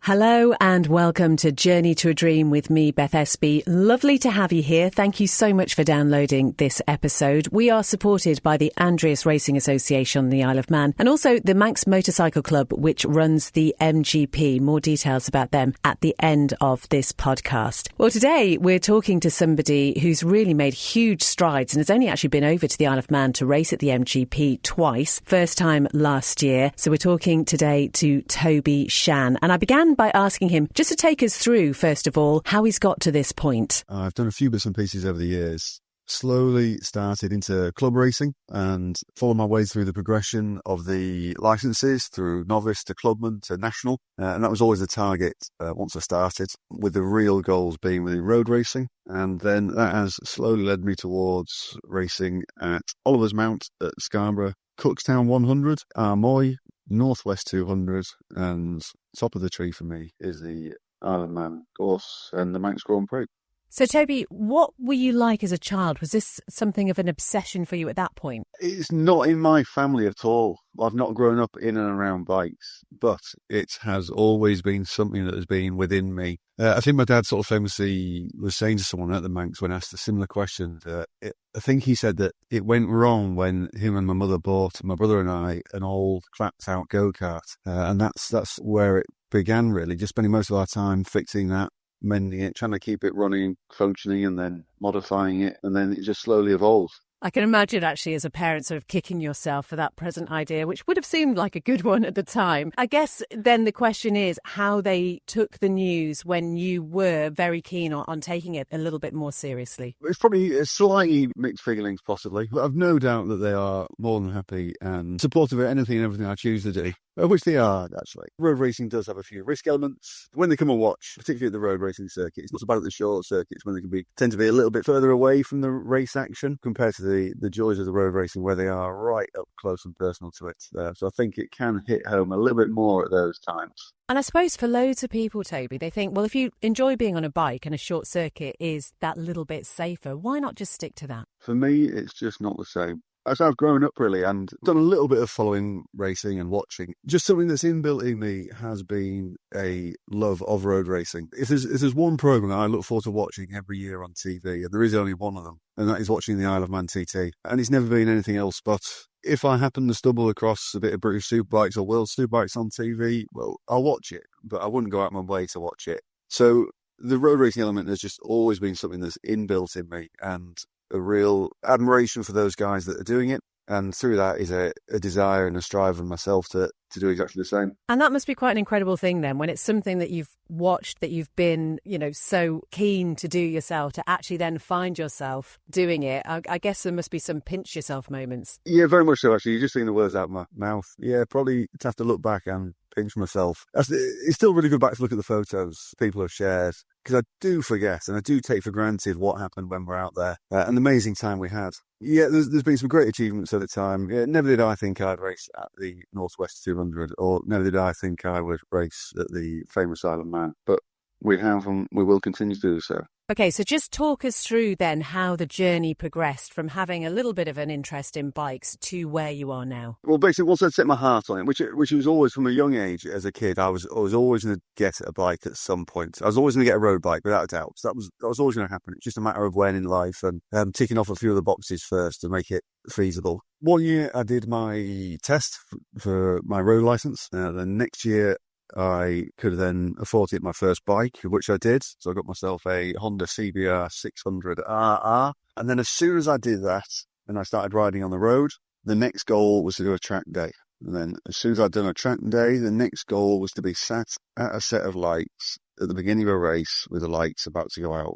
Hello and welcome to Journey to a Dream with me, Beth Espy. Lovely to have you here. Thank you so much for downloading this episode. We are supported by the Andreas Racing Association on the Isle of Man and also the Manx Motorcycle Club, which runs the MGP. More details about them at the end of this podcast. Well, today we're talking to somebody who's really made huge strides and has only actually been over to the Isle of Man to race at the MGP twice. First time last year. So we're talking today to Toby Shann. And I began by asking him just to take us through, first of all, how he's got to this point. I've done a few bits and pieces over the years. Slowly started into club racing and followed my way through the progression of the licenses through novice to clubman to national. And that was always the target once I started, with the real goals being within road racing. And then that has slowly led me towards racing at Oliver's Mount at Scarborough, Cookstown 100, Armoy, Northwest 200, and top of the tree for me is the Isle of Man course and the Manx Grand Prix. So, Toby, what were you like as a child? Was this something of an obsession for you at that point? It's not in my family at all. I've not grown up in and around bikes, but it has always been something that has been within me. I think my dad sort of famously was saying to someone at the Manx when asked a similar question, I think he said that it went wrong when him and my mother bought, my brother and I, an old clapped out go-kart. And that's where it began, really, just spending most of our time fixing that, mending it, trying to keep it running, functioning, and then modifying it, and then it just slowly evolved. I can imagine actually as a parent sort of kicking yourself for that present idea, which would have seemed like a good one at the time. I guess then the question is how they took the news when you were very keen on taking it a little bit more seriously. It's probably slightly mixed feelings, possibly, but I've no doubt that they are more than happy and supportive of anything and everything I choose to do. Which they are, actually. Road racing does have a few risk elements. When they come and watch, particularly at the road racing circuit, it's not so bad at the short circuits when they tend to be a little bit further away from the race action compared to the joys of the road racing where they are right up close and personal to it. So I think it can hit home a little bit more at those times. And I suppose for loads of people, Toby, they think, well, if you enjoy being on a bike and a short circuit is that little bit safer, why not just stick to that? For me, it's just not the same. As I've grown up, really, and done a little bit of following racing and watching, just something that's inbuilt in me has been a love of road racing. If there's one programme that I look forward to watching every year on TV, and there is only one of them, and that is watching the Isle of Man TT. And it's never been anything else but if I happen to stumble across a bit of British Superbikes or World Superbikes on TV, well, I'll watch it, but I wouldn't go out my way to watch it. So the road racing element has just always been something that's inbuilt in me, and a real admiration for those guys that are doing it. And through that is a desire and a strive in myself to do exactly the same. And that must be quite an incredible thing then, when it's something that you've watched, that you've been, so keen to do yourself, to actually then find yourself doing it. I guess there must be some pinch yourself moments. Yeah, very much so, actually. You're just seeing the words out of my mouth. Yeah, probably to have to look back and pinch myself. It's still really good back to look at the photos people have shared, because I do forget and I do take for granted what happened when we're out there. An amazing time we had. Yeah, there's been some great achievements at the time. Yeah, never did I think I'd race at the Northwest 200, or never did I think I would race at the famous Isle of Man. But we have, and we will continue to do so. Okay, so just talk us through then how the journey progressed from having a little bit of an interest in bikes to where you are now. Well, basically, once I'd set my heart on it, which was always from a young age as a kid, I was always going to get a bike at some point. I was always going to get a road bike, without a doubt. So that was always going to happen. It's just a matter of when in life and ticking off a few of the boxes first to make it feasible. One year I did my test for my road licence. The next year I could then afford to get my first bike, which I did. So I got myself a Honda CBR 600RR. And then as soon as I did that and I started riding on the road, the next goal was to do a track day. And then as soon as I'd done a track day, the next goal was to be sat at a set of lights at the beginning of a race with the lights about to go out.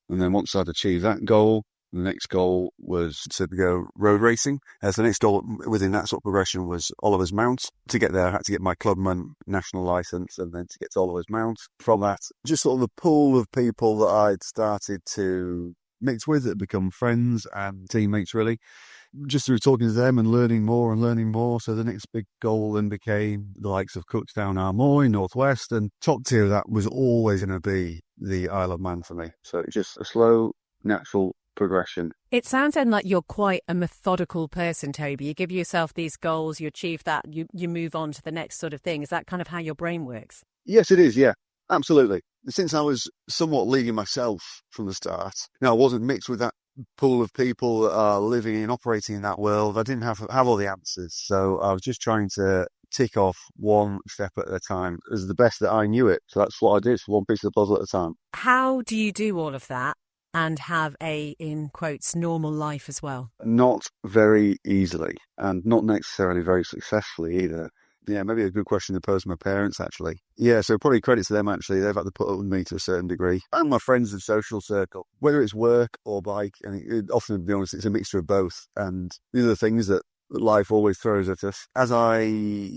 And then once I'd achieved that goal, the next goal was to go road racing. So the next goal within that sort of progression was Oliver's Mount. To get there, I had to get my clubman national licence, and then to get to Oliver's Mount. From that, just sort of the pool of people that I'd started to mix with that had become friends and teammates, really. Just through talking to them and learning more. So the next big goal then became the likes of Cookstown, Armoy, Northwest, and top tier of that was always going to be the Isle of Man for me. So it's just a slow, natural progression. It sounds then like you're quite a methodical person, Toby. You give yourself these goals, you achieve that, you move on to the next sort of thing. Is that kind of how your brain works? Yes, it is. Yeah, absolutely. Since I was somewhat leading myself from the start, I wasn't mixed with that pool of people that are living and operating in that world. I didn't have all the answers. So I was just trying to tick off one step at a time as the best that I knew it. So that's what I did, one piece of the puzzle at a time. How do you do all of that and have a, in quotes, normal life as well? Not very easily, and not necessarily very successfully either. Yeah, maybe a good question to pose to my parents, actually. Yeah, so probably credit to them, actually. They've had to put up with me to a certain degree. And my friends and social circle, whether it's work or bike, and often, to be honest, it's a mixture of both. And these are the things that life always throws at us. As I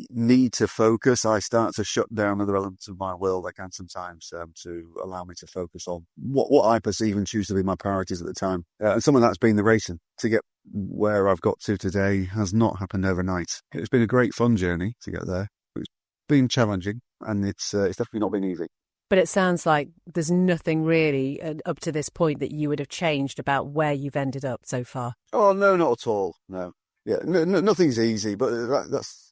need to focus, I start to shut down other elements of my world I can sometimes to allow me to focus on what I perceive and choose to be my priorities at the time. And some of that's been the racing. To get where I've got to today has not happened overnight. It's been a great fun journey to get there. It's been challenging, and it's definitely not been easy. But it sounds like there's nothing really up to this point that you would have changed about where you've ended up so far. Oh, no, not at all. No. Yeah, nothing's easy, but that's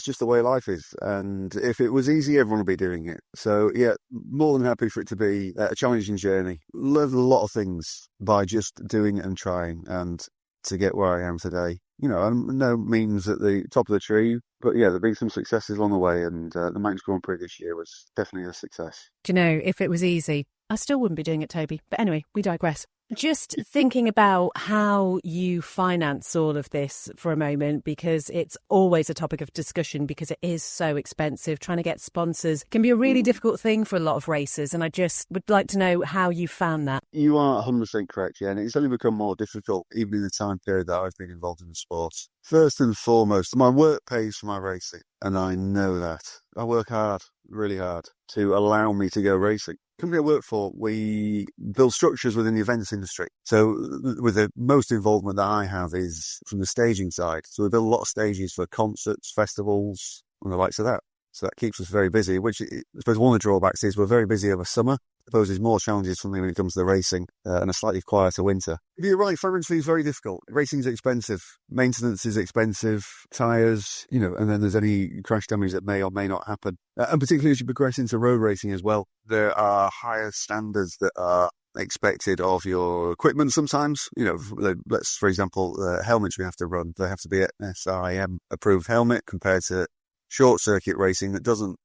just the way life is. And if it was easy, everyone would be doing it. So, yeah, more than happy for it to be a challenging journey. Learned a lot of things by just doing and trying, and to get where I am today. I'm no means at the top of the tree, but yeah, there have been some successes along the way, and the Manx Grand Prix this year was definitely a success. Do you know, if it was easy, I still wouldn't be doing it, Toby. But anyway, we digress. Just thinking about how you finance all of this for a moment, because it's always a topic of discussion because it is so expensive. Trying to get sponsors can be a really difficult thing for a lot of racers, and I just would like to know how you found that. You are 100% correct, yeah, and it's only become more difficult even in the time period that I've been involved in the sport. First and foremost, my work pays for my racing, and I know that. I work hard, really hard, to allow me to go racing. The company I work for, we build structures within the events industry. So with the most involvement that I have is from the staging side. So we build a lot of stages for concerts, festivals, and the likes of that. So that keeps us very busy, which I suppose one of the drawbacks is we're very busy over summer. It poses more challenges for me when it comes to the racing and a slightly quieter winter. You're right, financially is very difficult. Racing is expensive. Maintenance is expensive. Tyres, and then there's any crash damage that may or may not happen. And particularly as you progress into road racing as well, there are higher standards that are expected of your equipment sometimes. Let's, for example, the helmets we have to run, they have to be an SIM approved helmet compared to short circuit racing that doesn't.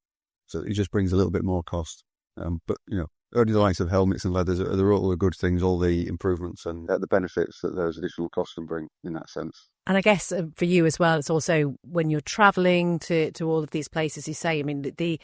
So it just brings a little bit more cost. But only the likes of helmets and leathers are all the good things, all the improvements and the benefits that those additional costs can bring in that sense. And I guess for you as well, it's also when you're travelling to all of these places, you say, I mean, the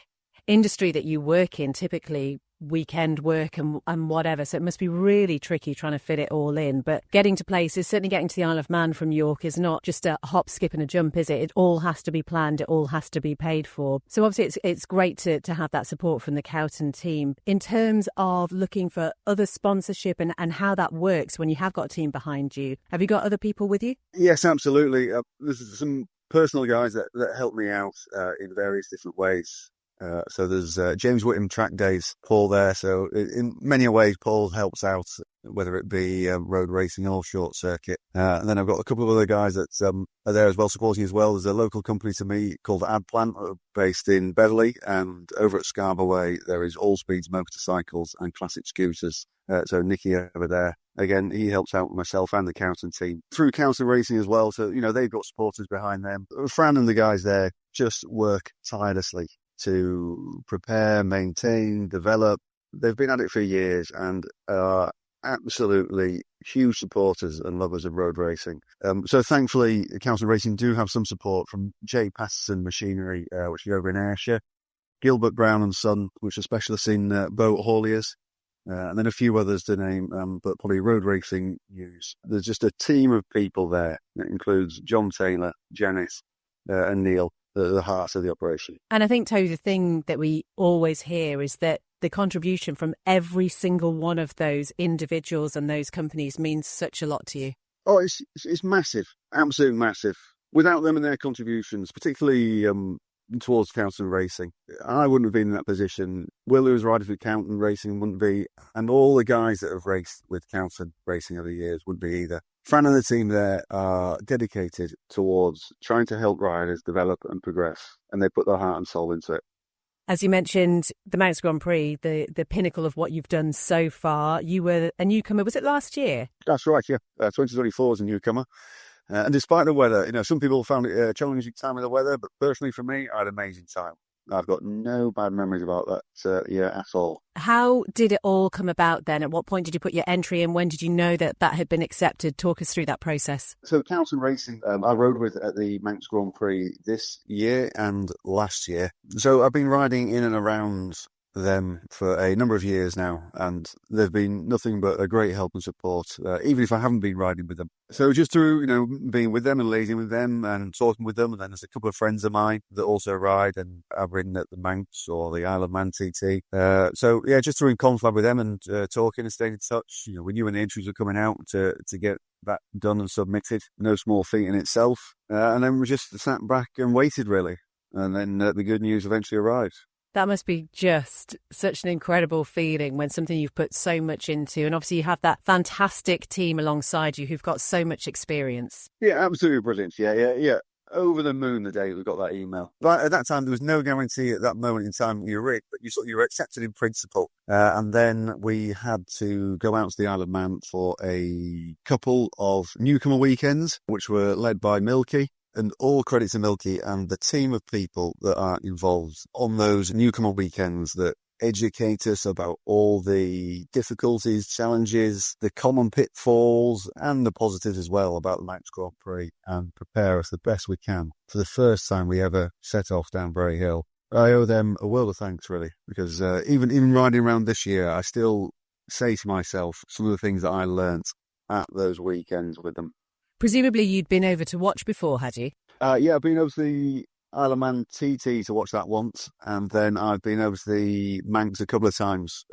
industry that you work in, typically weekend work and whatever. So it must be really tricky trying to fit it all in. But getting to places, certainly getting to the Isle of Man from York is not just a hop, skip and a jump, is it? It all has to be planned. It all has to be paid for. So obviously it's great to have that support from the Cowton team. In terms of looking for other sponsorship and how that works when you have got a team behind you, have you got other people with you? Yes, absolutely. There's some personal guys that help me out in various different ways. So there's James Whittam Track Days, Paul there. So in many ways, Paul helps out, whether it be road racing or short circuit. And then I've got a couple of other guys that are there as well, supporting as well. There's a local company to me called Adplant, based in Beverley, and over at Scarborough there is All Speeds motorcycles and classic scooters. So Nicky over there, again, he helps out with myself and the Cowton team through Cowton Racing as well. So they've got supporters behind them. Fran and the guys there just work tirelessly to prepare, maintain, develop. They've been at it for years and are absolutely huge supporters and lovers of road racing. So thankfully, Cowton Racing do have some support from J. Patterson Machinery, which is over in Ayrshire, Gilbert Brown and Son, which are specialists in boat hauliers, and then a few others to name, but probably road racing news. There's just a team of people there that includes John Taylor, Janice, and Neil, the heart of the operation. And I think, Toby, the thing that we always hear is that the contribution from every single one of those individuals and those companies means such a lot to you. Oh, it's massive, absolutely massive. Without them and their contributions, particularly towards Cowton Racing. I wouldn't have been in that position. Will, who was riding for Cowton Racing, wouldn't be. And all the guys that have raced with Cowton Racing over the years wouldn't be either. Fran and the team there are dedicated towards trying to help riders develop and progress, and they put their heart and soul into it. As you mentioned, the Manx Grand Prix, the pinnacle of what you've done so far. You were a newcomer, was it last year? That's right, yeah. 2024 was a newcomer. And despite the weather, some people found it a challenging time of the weather, but personally for me, I had an amazing time. I've got no bad memories about that at all. How did it all come about then? At what point did you put your entry in? When did you know that had been accepted? Talk us through that process. So Cowton Racing, I rode with at the Manx Grand Prix this year and last year. So I've been riding in and around them for a number of years now, and they've been nothing but a great help and support, even if I haven't been riding with them. So just through, being with them and liaising with them and talking with them, and then there's a couple of friends of mine that also ride and have ridden at the Manx or the Isle of Man TT. Just through in confab with them and talking and staying in touch. We knew when the entries were coming out to get that done and submitted. No small feat in itself. And then we just sat back and waited, really. And then the good news eventually arrived. That must be just such an incredible feeling when something you've put so much into, and obviously you have that fantastic team alongside you who've got so much experience. Yeah, absolutely brilliant. Yeah. Over the moon the day we got that email. But at that time, there was no guarantee at that moment in time you were in, but you were accepted in principle. And then we had to go out to the Isle of Man for a couple of newcomer weekends, which were led by Milky. And all credit to Milky and the team of people that are involved on those newcomer weekends that educate us about all the difficulties, challenges, the common pitfalls, and the positives as well about the Manx Grand Prix, and prepare us the best we can for the first time we ever set off down Bray Hill. I owe them a world of thanks, really, because even riding around this year, I still say to myself some of the things that I learnt at those weekends with them. Presumably you'd been over to watch before, had you? Yeah, I've been over to the Isle of Man TT to watch that once, and then I've been over to the Manx a couple of times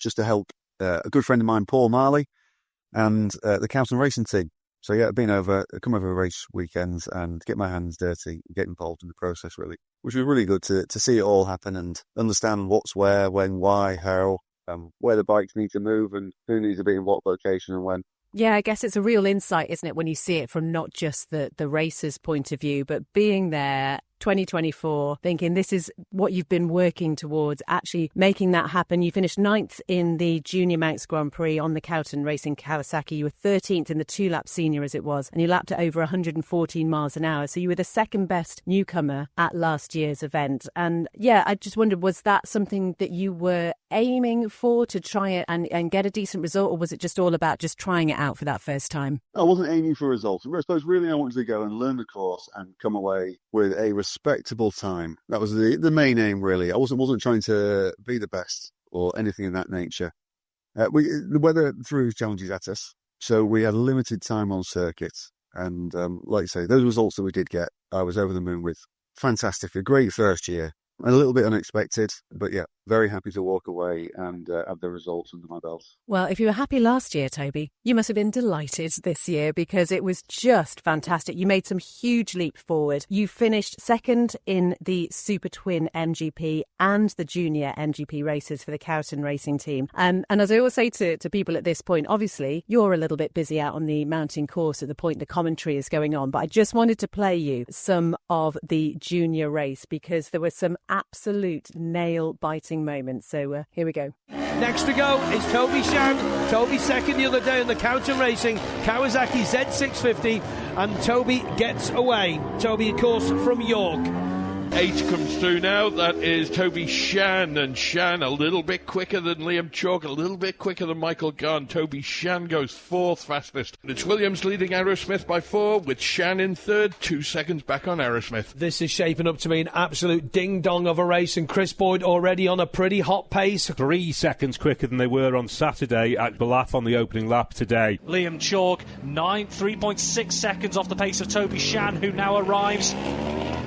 just to help a good friend of mine, Paul Marley, and the Cowton Racing team. So yeah, I've come over race weekends and get my hands dirty, get involved in the process, really, which was really good to see it all happen and understand what's where, when, why, how, where the bikes need to move and who needs to be in what location and when. Yeah, I guess it's a real insight, isn't it, when you see it from not just the racer's point of view, but being there 2024, thinking this is what you've been working towards, actually making that happen. You finished 9th in the Junior Manx Grand Prix on the Cowton Racing Kawasaki. You were 13th in the 2-lap senior as it was, and you lapped at over 114 miles an hour. So you were the second best newcomer at last year's event. And yeah, I just wondered, was that something that you were aiming for to try it and get a decent result, or was it just all about just trying it out for that first time? I wasn't aiming for results. I suppose really I wanted to go and learn the course and come away with a respectable time. That was the main aim, really. I wasn't trying to be the best or anything of that nature. The weather threw challenges at us, so we had limited time on circuit. And like you say, those results that we did get, I was over the moon with. Fantastic, a great first year. A little bit unexpected, but yeah, very happy to walk away and have the results under my belt. Well, if you were happy last year, Toby, you must have been delighted this year because it was just fantastic. You made some huge leap forward. You finished second in the Supertwin MGP and the Junior MGP races for the Cowton Racing team. And as I always say to people at this point, obviously, you're a little bit busy out on the mountain course at the point the commentary is going on, but I just wanted to play you some of the Junior race because there were some absolute nail-biting moments. So here we go. Next to go is Toby Shann. Toby second the other day on the Cowton Racing Kawasaki Z650, and Toby gets away. Toby, of course, from York. 8 comes through now. That is Toby Shann, and Shann a little bit quicker than Liam Chalk, a little bit quicker than Michael Garn. Toby Shann goes 4th fastest. It's Williams leading Aerosmith by 4, with Shann in 3rd, 2 seconds back on Aerosmith. This is shaping up to be an absolute ding-dong of a race, and Chris Boyd already on a pretty hot pace. 3 seconds quicker than they were on Saturday at Ballaugh on the opening lap today. Liam Chalk, 3.6 seconds off the pace of Toby Shann, who now arrives,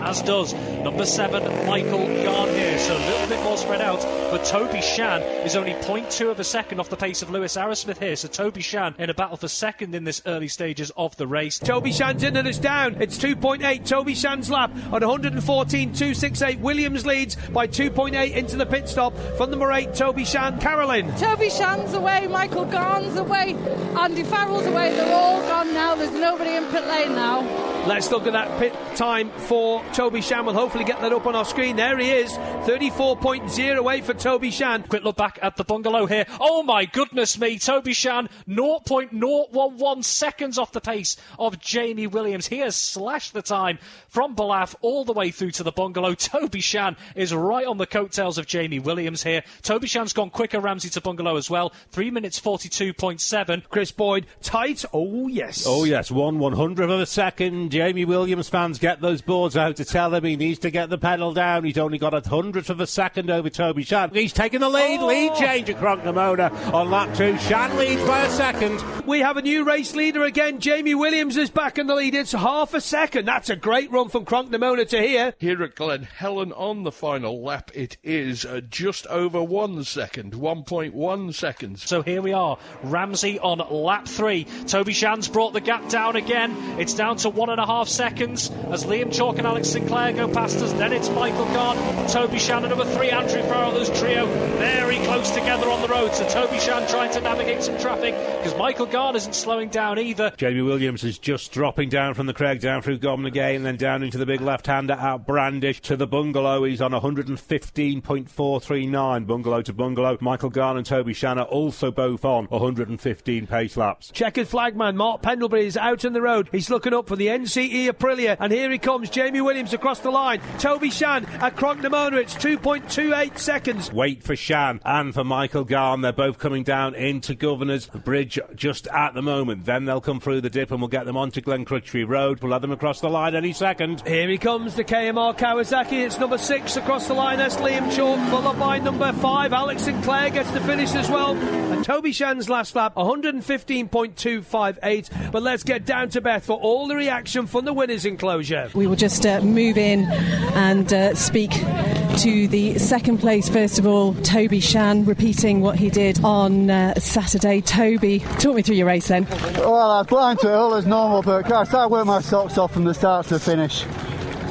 as does number number 7, Michael Garn here. So a little bit more spread out, but Toby Shann is only 0.2 of a second off the pace of Lewis Arrowsmith here. So Toby Shann in a battle for second in this early stages of the race. Toby Shann's in and it's down. It's 2.8. Toby Shann's lap on 114.268. Williams leads by 2.8 into the pit stop from number 8, Toby Shann. Carolyn. Toby Shann's away, Michael Garn's away, Andy Farrell's away. They're all gone now. There's nobody in pit lane now. Let's look at that pit time for Toby Shann. We'll hopefully get that up on our screen. There he is, 34.08 for Toby Shann. Quick look back at the bungalow here. Oh my goodness me, Toby Shann 0.011 seconds off the pace of Jamie Williams. He has slashed the time from Balaf all the way through to the bungalow. Toby Shann is right on the coattails of Jamie Williams here. Toby Shann's gone quicker, Ramsey, to bungalow as well. 3 minutes 42.7. Chris Boyd, tight. Oh yes. Oh yes, 1/100th of a second. Jamie Williams fans, get those boards out to tell him he needs to get the pedal down. He's only got 100th of a second over Toby Shann. He's taken the lead. Oh. Lead change at Cronknamona on lap 2. Shann leads by a second. We have a new race leader again. Jamie Williams is back in the lead. It's half a second. That's a great run from Cronknamona to here. Here at Glen Helen on the final lap, it is just over 1 second, 1.1 seconds. So here we are, Ramsey on lap 3. Toby Shann's brought the gap down again. It's down to 1.5 seconds as Liam Chalk and Alex Sinclair go past us. Then it's Michael Garn, Toby Shann, and number 3, Andrew Farrell. This trio very close together on the road. So Toby Shann trying to navigate some traffic because Michael Garn isn't slowing down either. Jamie Williams is just dropping down from the Craig, down through Gobham again, then down into the big left-hander out Brandish to the bungalow. He's on 115.439 bungalow to bungalow. Michael Garn and Toby Shann are also both on 115 pace laps. Checkered flagman Mark Pendlebury is out on the road. He's looking up for the NCE Aprilia, and here he comes, Jamie Williams across the line. Toby Shann at Cronknamona. It's 2.28 seconds. Wait for Shann and for Michael Garn. They're both coming down into Governor's Bridge just at the moment. Then they'll come through the dip and we'll get them onto Glen Crutchley Road. We'll have them across the line any second. Here he comes, the KMR Kawasaki. It's number 6 across the line. That's Liam Chalk, followed by number 5. Alex Sinclair gets the finish as well. And Toby Shann's last lap, 115.258. But let's get down to Beth for all the reaction from the winners' enclosure. We will just move in and speak to the second place. First of all, Toby Shann, repeating what he did on Saturday. Toby, talk me through your race then. Well, I climbed to it all as normal, but Christ, I worked my socks off from the start to the finish.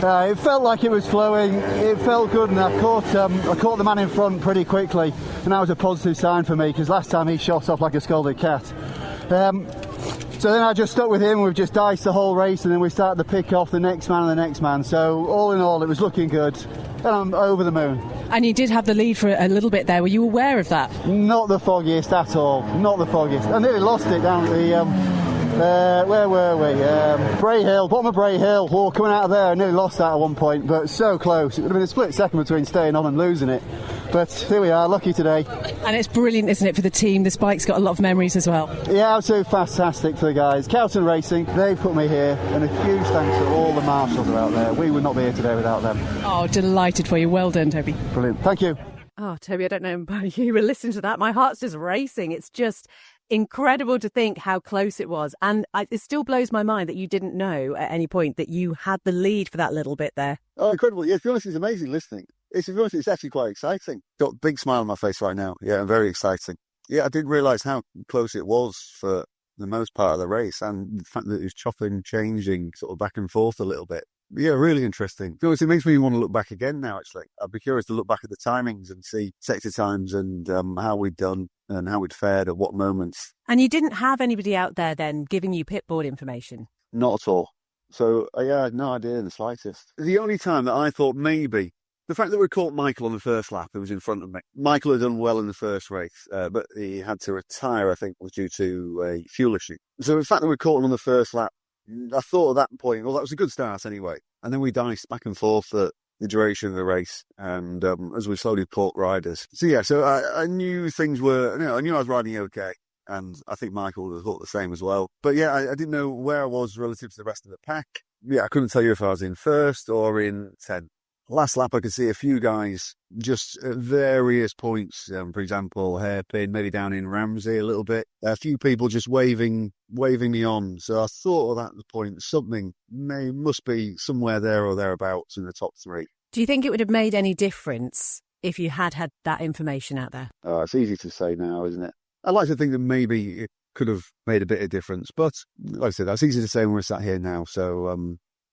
It felt like it was flowing, it felt good, and I caught the man in front pretty quickly, and that was a positive sign for me, because last time he shot off like a scalded cat. So then I just stuck with him. We've just diced the whole race, and then we started to pick off the next man and the next man. So all in all, it was looking good, and I'm over the moon. And you did have the lead for a little bit there. Were you aware of that? Not the foggiest at all. Not the foggiest. I nearly lost it down at the where were we? Bray Hill, bottom of Bray Hill. Oh, coming out of there, I nearly lost that at one point, but so close. It would have been a split second between staying on and losing it. But here we are, lucky today. And it's brilliant, isn't it, for the team? This bike's got a lot of memories as well. Yeah, absolutely fantastic for the guys. Cowton Racing, they've put me here, and a huge thanks to all the marshals that are out there. We would not be here today without them. Oh, delighted for you. Well done, Toby. Brilliant. Thank you. Oh, Toby, I don't know about you, but listening to that, my heart's just racing. It's just incredible to think how close it was. And it still blows my mind that you didn't know at any point that you had the lead for that little bit there. Oh, incredible. Yeah, to be honest, it's amazing listening. To be honest, it's actually quite exciting. Got a big smile on my face right now. Yeah, very exciting. Yeah, I didn't realise how close it was for the most part of the race, and the fact that it was chopping, changing, sort of back and forth a little bit. Yeah, really interesting. To be honest, it makes me want to look back again now, actually. I'd be curious to look back at the timings and see sector times and how we'd done and how we'd fared at what moments. And you didn't have anybody out there then giving you pitboard information? Not at all. So, yeah, I had no idea in the slightest. The only time that I thought maybe, the fact that we caught Michael on the first lap, who was in front of me. Michael had done well in the first race, but he had to retire, I think, was due to a fuel issue. So the fact that we caught him on the first lap, I thought at that point, well, that was a good start anyway. And then we diced back and forth the duration of the race, and as we slowly caught riders. So yeah, so I knew things were, I knew I was riding okay, and I think Michael would have thought the same as well. But yeah, I didn't know where I was relative to the rest of the pack. Yeah, I couldn't tell you if I was in first or in 10th. Last lap, I could see a few guys just at various points. For example, hairpin, maybe down in Ramsey a little bit. A few people just waving me on. So I thought at that point something must be somewhere there or thereabouts in the top 3. Do you think it would have made any difference if you had had that information out there? It's easy to say now, isn't it? I'd like to think that maybe it could have made a bit of difference, but like I said, that's easy to say when we're sat here now. So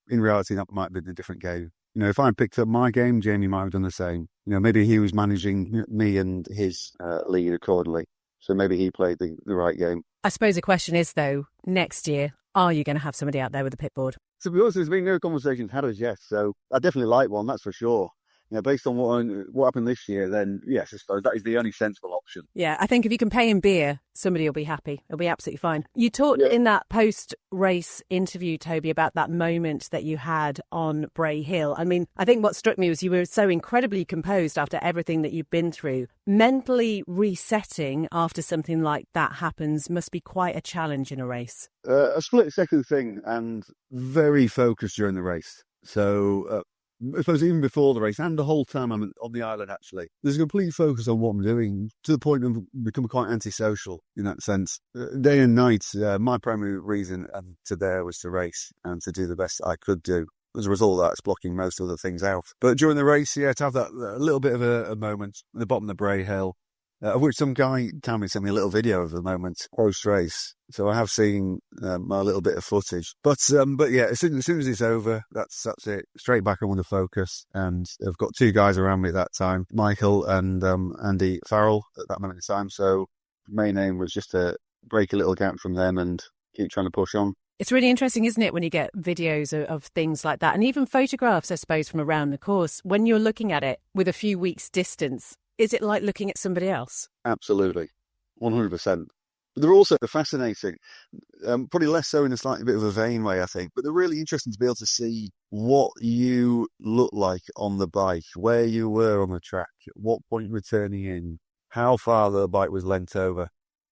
in reality, that might have been a different game. You know, if I picked up my game, Jamie might have done the same. You know, maybe he was managing me and his lead accordingly. So maybe he played the right game. I suppose the question is, though, next year, are you going to have somebody out there with a pit board? To be honest, there's been no conversations had as yet, so I definitely like one, that's for sure. You know, based on what happened this year, then yes, I suppose that is the only sensible option. Yeah, I think if you can pay in beer, somebody will be happy. It'll be absolutely fine. You talked in that post-race interview, Toby, about that moment that you had on Bray Hill. I mean, I think what struck me was you were so incredibly composed after everything that you've been through. Mentally resetting after something like that happens must be quite a challenge in a race. A split-second thing and very focused during the race. So I suppose even before the race and the whole time I'm on the island, actually, there's a complete focus on what I'm doing to the point of becoming quite antisocial in that sense. Day and night, my primary reason to there was to race and to do the best I could do. As a result of that, it's blocking most other things out. But during the race, to have that a little bit of a moment at the bottom of the Bray Hill, of which some guy sent me a little video of the moment post-race. So I have seen a little bit of footage. But yeah, as soon as it's over, that's it. Straight back on with the focus. And I've got two guys around me at that time, Michael and Andy Farrell at that moment in time. So the main aim was just to break a little gap from them and keep trying to push on. It's really interesting, isn't it, when you get videos of things like that and even photographs, I suppose, from around the course. When you're looking at it with a few weeks' distance, is it like looking at somebody else? Absolutely. 100%. But they're also fascinating. Probably less so in a slightly bit of a vain way, I think. But they're really interesting to be able to see what you look like on the bike, where you were on the track, at what point you were turning in, how far the bike was leant over.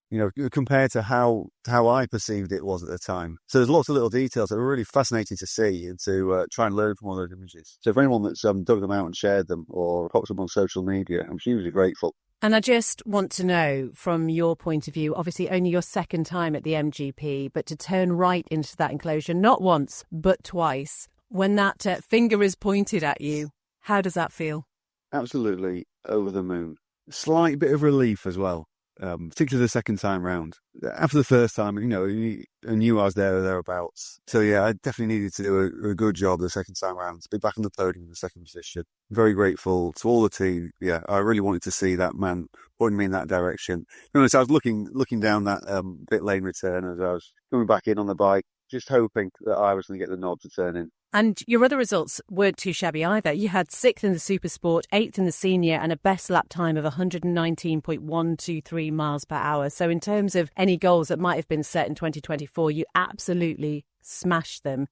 You know, compared to how I perceived it was at the time. So there's lots of little details that are really fascinating to see and to try and learn from all those images. So for anyone that's dug them out and shared them or popped them on social media, I'm hugely grateful. And I just want to know, from your point of view, obviously only your second time at the MGP, but to turn right into that enclosure, not once, but twice, when that finger is pointed at you, how does that feel? Absolutely over the moon. Slight bit of relief as well. Particularly the second time round. After the first time, you know, I knew I was there or thereabouts. So yeah, I definitely needed to do a good job the second time round, to be back on the podium in the second position. Very grateful to all the team. Yeah, I really wanted to see that man pointing me in that direction. To be honest, I was looking down that pit lane return as I was coming back in on the bike, just hoping that I was going to get the nod to turn in. And your other results weren't too shabby either. You had 6th in the Supersport, 8th in the Senior, and a best lap time of 119.123 miles per hour. So in terms of any goals that might have been set in 2024, you absolutely smashed them.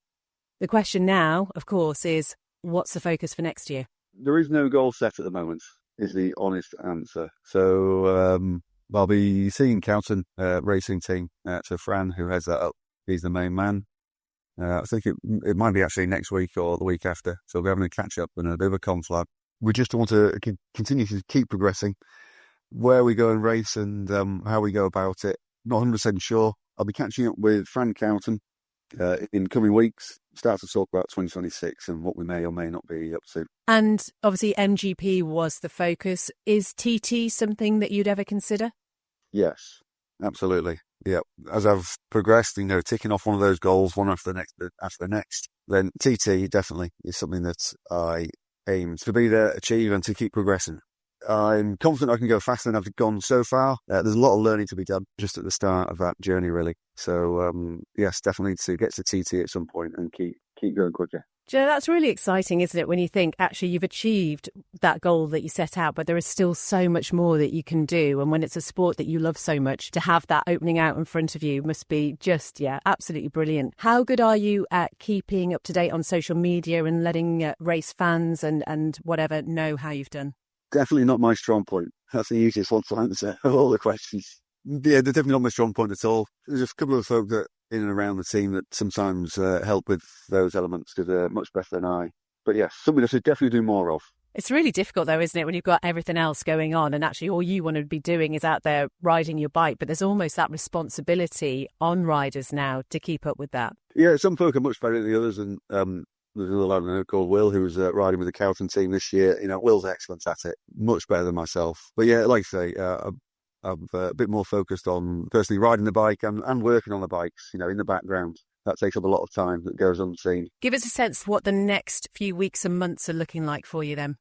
The question now, of course, is what's the focus for next year? There is no goal set at the moment, is the honest answer. So I'll be seeing Cowton Racing team. So Fran, who heads that up, he's the main man. I think it might be actually next week or the week after. So we're having a catch-up and a bit of a conflab. We just want to continue to keep progressing. Where we go and race and how we go about it, not 100% sure. I'll be catching up with Fran Cowton in coming weeks. Start to talk about 2026 and what we may or may not be up to. And obviously MGP was the focus. Is TT something that you'd ever consider? Yes, absolutely. Yeah, as I've progressed, you know, ticking off one of those goals, one after the next, then TT definitely is something that I aim to be there, achieve, and to keep progressing. I'm confident I can go faster than I've gone so far. There's a lot of learning to be done just at the start of that journey, really. So, yes, definitely to get to TT at some point and keep going quicker. Joe, that's really exciting, isn't it, when you think, actually, you've achieved that goal that you set out, but there is still so much more that you can do. And when it's a sport that you love so much, to have that opening out in front of you must be just, absolutely brilliant. How good are you at keeping up to date on social media and letting race fans and whatever know how you've done? Definitely not my strong point. That's the easiest one to answer of all the questions. Yeah, they're definitely not my strong point at all. There's a couple of folk that in and around the team that sometimes help with those elements because they're much better than I. But yeah, something I should definitely do more of. It's really difficult though, isn't it, when you've got everything else going on and actually all you want to be doing is out there riding your bike, but there's almost that responsibility on riders now to keep up with that. Yeah, some folk are much better than the others, and There's another lad I know called Will who's riding with the Cowton team this year. Will's excellent at it, much better than myself. But yeah, like I say, I'm a bit more focused on personally riding the bike and working on the bikes, in the background. That takes up a lot of time that goes unseen. Give us a sense of what the next few weeks and months are looking like for you then.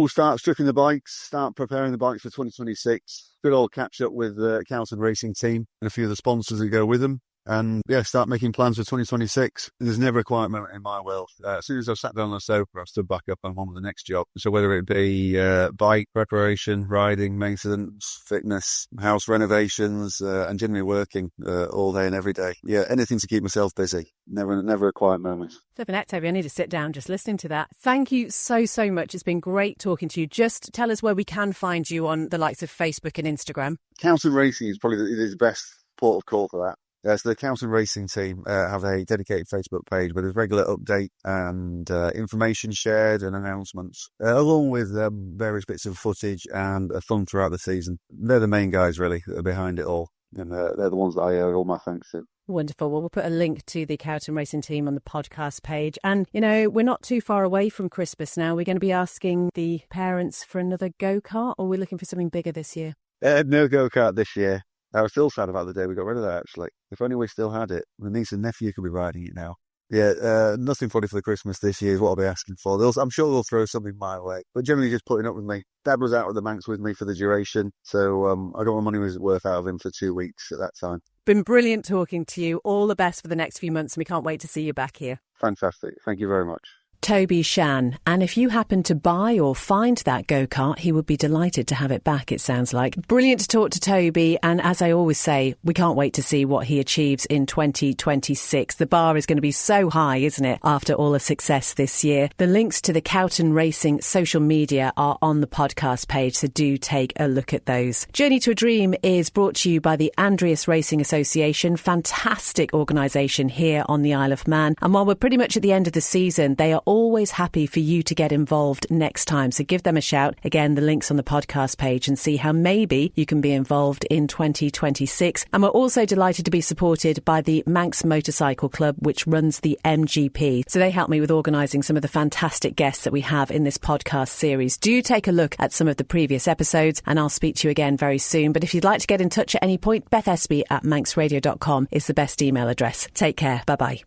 Start stripping the bikes, start preparing the bikes for 2026. Good old catch up with the Cowton Racing team and a few of the sponsors that go with them. And start making plans for 2026. There's never a quiet moment in my world. As soon as I've sat down on the sofa, I've stood back up and I'm on with the next job. So whether it be bike preparation, riding, maintenance, fitness, house renovations, and generally working all day and every day. Yeah, anything to keep myself busy. Never a quiet moment. Flipping heck, Toby, I need to sit down just listening to that. Thank you so much. It's been great talking to you. Just tell us where we can find you on the likes of Facebook and Instagram. Cowton Racing is probably the best port of call for that. So the Cowton Racing team have a dedicated Facebook page where there's regular update and information shared and announcements, along with various bits of footage and fun throughout the season. They're the main guys, really, that are behind it all. And they're the ones that I owe all my thanks to. Wonderful. Well, we'll put a link to the Cowton Racing team on the podcast page. And, we're not too far away from Christmas now. We're going to be asking the parents for another go-kart, or we're looking for something bigger this year? No go-kart this year. I was still sad about the day we got rid of that, actually. If only we still had it. My niece and nephew could be riding it now. Yeah, nothing funny for the Christmas this year is what I'll be asking for. I'm sure they'll throw something my way, but generally just putting up with me. Dad was out with the Manx with me for the duration, so I got my money worth out of him for 2 weeks at that time. Been brilliant talking to you. All the best for the next few months, and we can't wait to see you back here. Fantastic. Thank you very much. Toby Shann. And if you happen to buy or find that go-kart, he would be delighted to have it back, it sounds like. Brilliant to talk to Toby. And as I always say, we can't wait to see what he achieves in 2026. The bar is going to be so high, isn't it, after all the success this year? The links to the Cowton Racing social media are on the podcast page, so do take a look at those. Journey to a Dream is brought to you by the Andreas Racing Association. Fantastic organisation here on the Isle of Man. And while we're pretty much at the end of the season, they are always happy for you to get involved next time. So give them a shout. Again, the link's on the podcast page, and see how maybe you can be involved in 2026. And we're also delighted to be supported by the Manx Motorcycle Club, which runs the MGP. So they help me with organising some of the fantastic guests that we have in this podcast series. Do take a look at some of the previous episodes, and I'll speak to you again very soon. But if you'd like to get in touch at any point, bethesby@manxradio.com is the best email address. Take care. Bye-bye.